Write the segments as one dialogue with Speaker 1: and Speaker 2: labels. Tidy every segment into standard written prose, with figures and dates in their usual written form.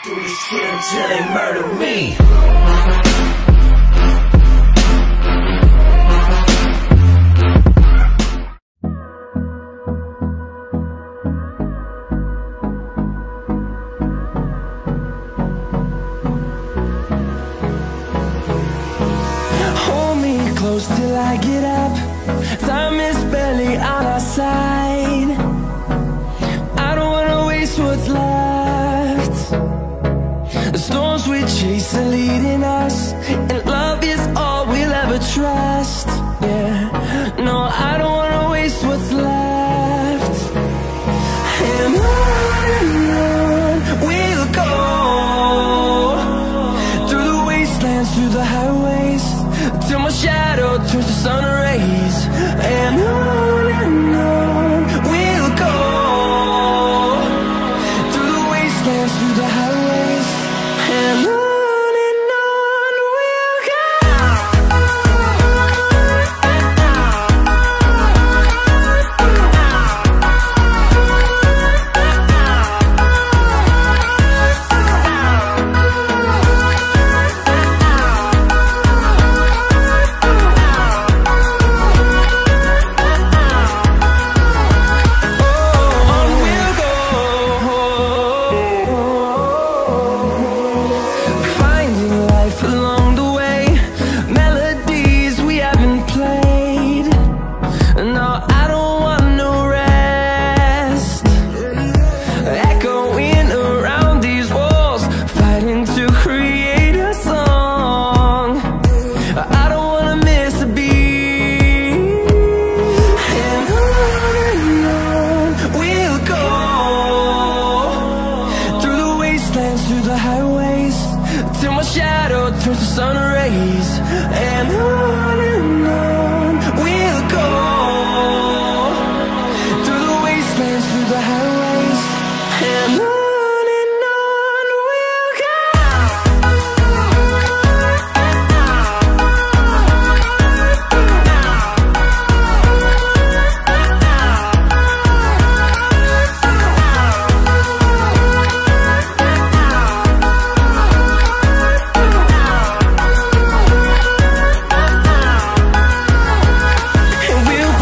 Speaker 1: Do this shit until they murder me.
Speaker 2: Hold me close till I get up. Time is barely on our side. I don't wanna waste what's left. The storms we chase are leading us, and love is all we'll ever trust. Yeah, no, I don't wanna waste what's left. And on we'll go, through the wastelands, through the highways, till my shadow turns to sun rays. And on we'll go, through the wastelands, through the highways, and on we'll go. Through the highways, till my shadow turns to sun rays. And on we'll go, through the wastelands, through the highways, and on we'll go. And we'll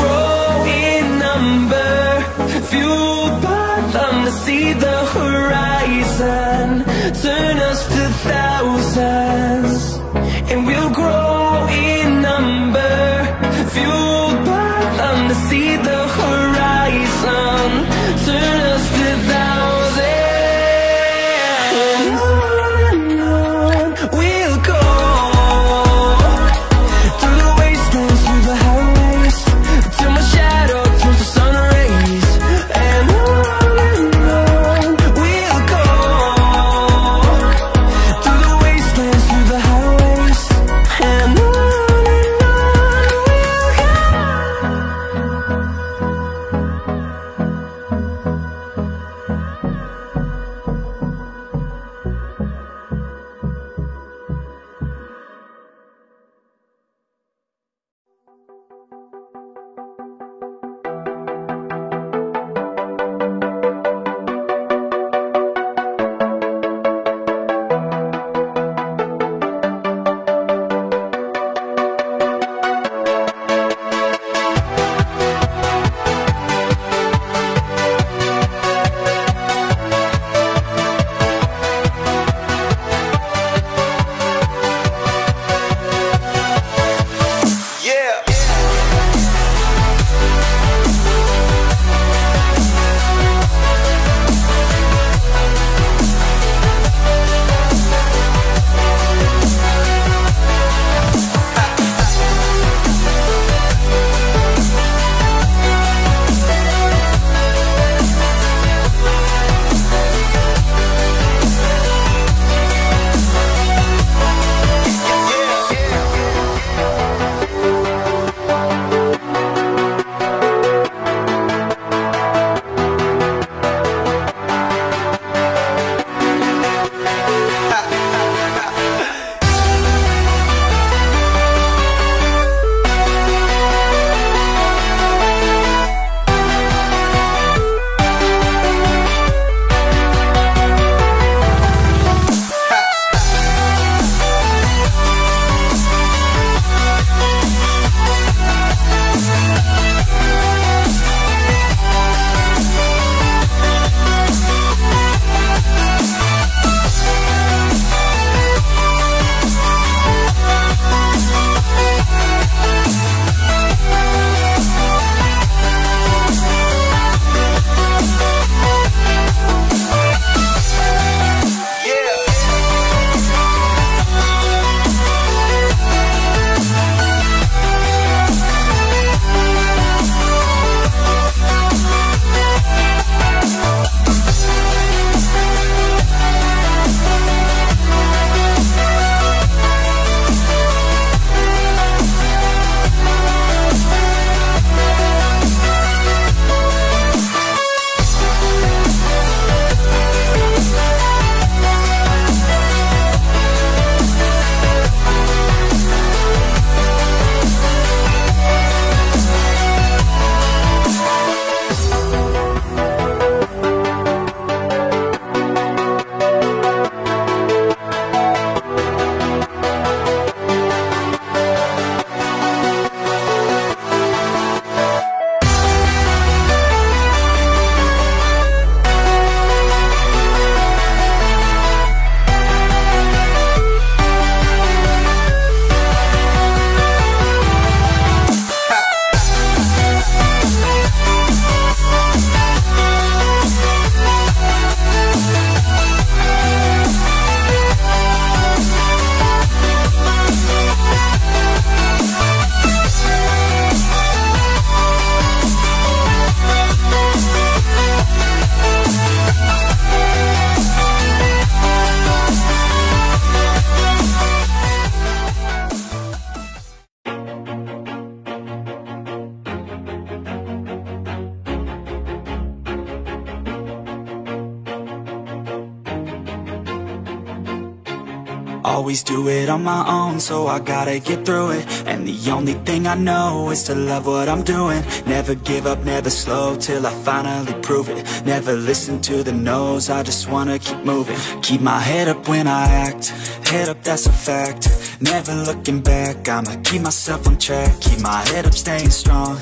Speaker 3: Always do it on my own, so I gotta get through it. And the only thing I know is to love what I'm doing. Never give up, never slow, till I finally prove it. Never listen to the no's, I just wanna keep moving. Keep my head up when I act, head up, that's a fact. Never looking back, I'ma keep myself on track. Keep my head up, staying strong,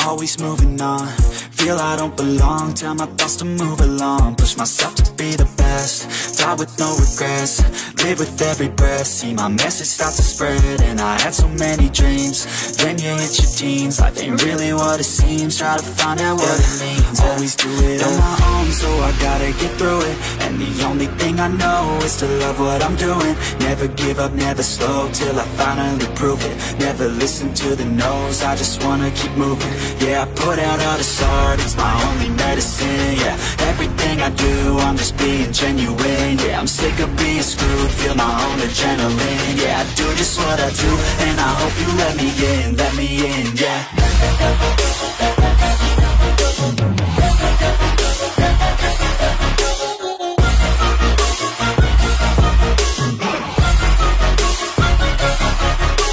Speaker 3: always moving on. Feel I don't belong, tell my thoughts to move along. Push myself to be the best, die with no regrets. Live with every breath, see my message start to spread. And I had so many dreams, then you hit your teens. Life ain't really what it seems, try to find out what it means. Always do it on my own, so I gotta get through it. And the only thing I know is to love what I'm doing. Never give up, never slow, till I finally prove it. Never listen to the no's, I just wanna keep moving. Yeah, I put out all this art, it's my only medicine. Yeah, everything I do, I'm just being genuine. Yeah, I'm sick of being screwed, feel my own adrenaline. Yeah, I do just what I do, and I hope you let me in, yeah.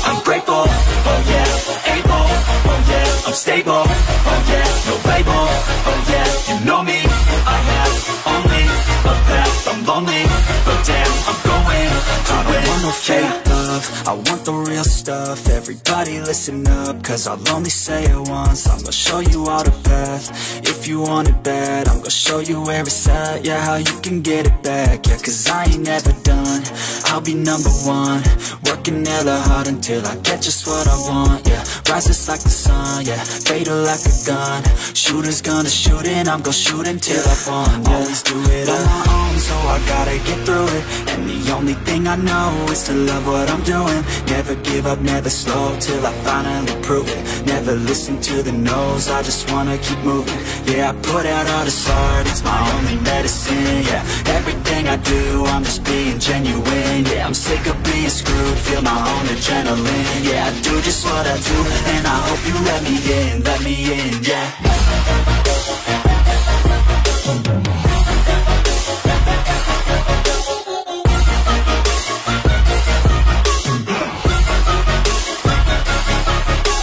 Speaker 3: I'm grateful, oh yeah, able, oh yeah, I'm stable, oh yeah, no label, oh yeah, you know me, I have only a path, I'm lonely, but damn, I'm going to win. I don't want no fake love, I want the real stuff. Everybody listen up, cause I'll only say it once. I'm gonna show you all the path, if you want it bad. I'm gonna show you where it's at, yeah, how you can get it back. Yeah, cause I ain't never done, I'll be number one. Working hella hard until I get just what I want, yeah. Rises like the sun, yeah, fatal like a gun. Shooter's gonna shoot and I'm gonna shoot until I won, yeah. Always do it on my own, so I gotta get through it. And the only thing I know is to love what I'm doing. Never give up, never slow, till I finally prove it. Never listen to the no's, I just wanna keep moving. Yeah, I put out all this art, it's my only medicine. Yeah, everything I do, I'm just being genuine. Yeah, I'm sick of being screwed, feel my own adrenaline. Yeah, I do just what I do, and I hope you let me in, yeah.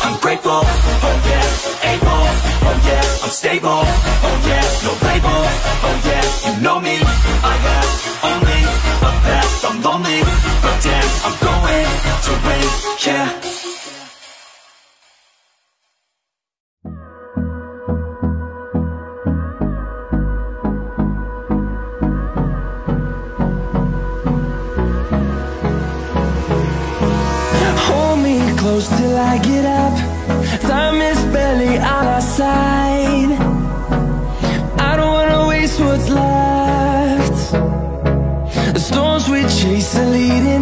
Speaker 3: I'm grateful, oh yeah, able, oh yeah, I'm stable, oh yeah, no label, oh yeah, you know me, I have only a path, I'm lonely, but damn, I'm going to win, yeah.
Speaker 2: Close till I get up, time is barely on our side. I don't wanna waste what's left. The storms we chase are leading